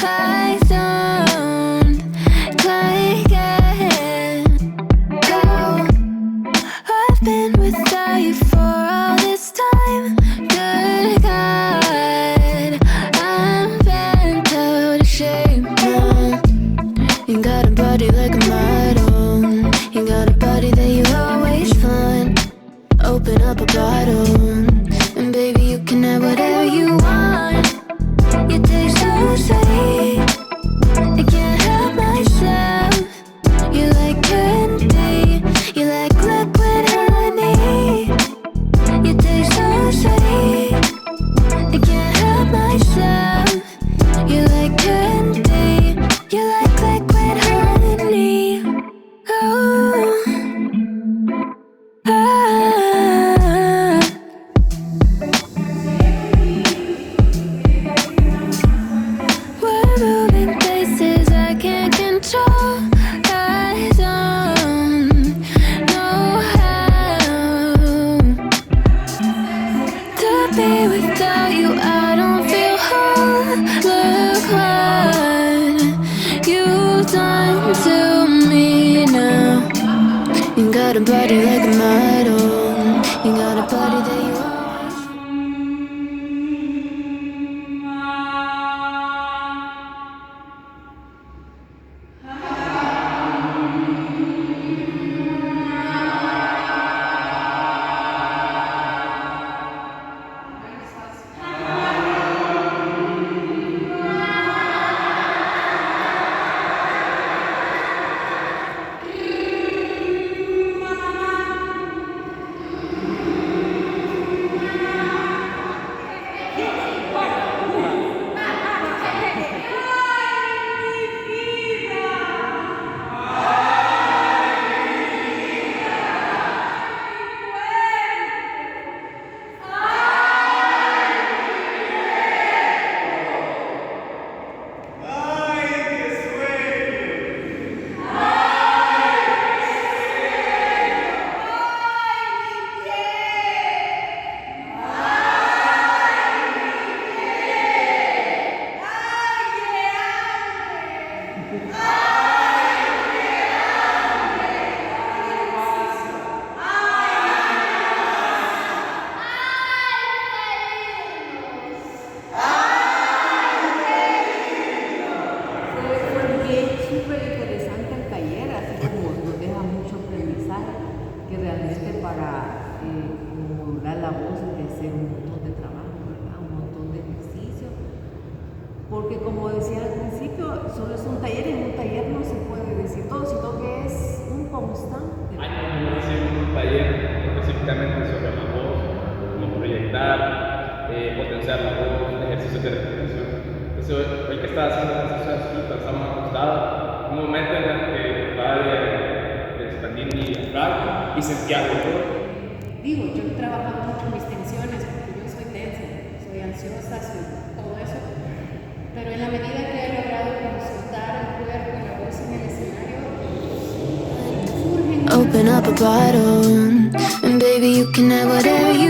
I don't like it. Oh, I've been without you for all this time. Good God, I'm bent out of shape now. You got a body like a model. You got a body that you always find. Open up a bottle, and baby you can have whatever you want. You taste so sweet, I can't help myself. You like candy, you like liquid honey. You taste so sweet, I can't help myself. You like candy, you like liquid honey. Oh, ah. We're moving places I can't control. I don't know how to be without you. I don't feel whole. Look what you've done to me now. You got a body like a model. You got a body that you always. Porque como decía al principio, solo es un taller y en un taller no se puede decir todo, sino que es un constante. Hay no decir un taller específicamente sobre la voz, cómo proyectar, potenciar la voz, ejercicios de respiración. Entonces hoy que estaba haciendo ejercicio de escrita, estaba acostado, un momento en el que trataba de expandir mi diafragma y sentía dolor. Digo, yo he trabajado mucho mis tensiones porque yo soy tensa, soy ansiosa, soy todo eso. Pero en la medida que he logrado consultar el cuerpo y la voz en el escenario, surgen. Open up a bottle, and baby you can have whatever you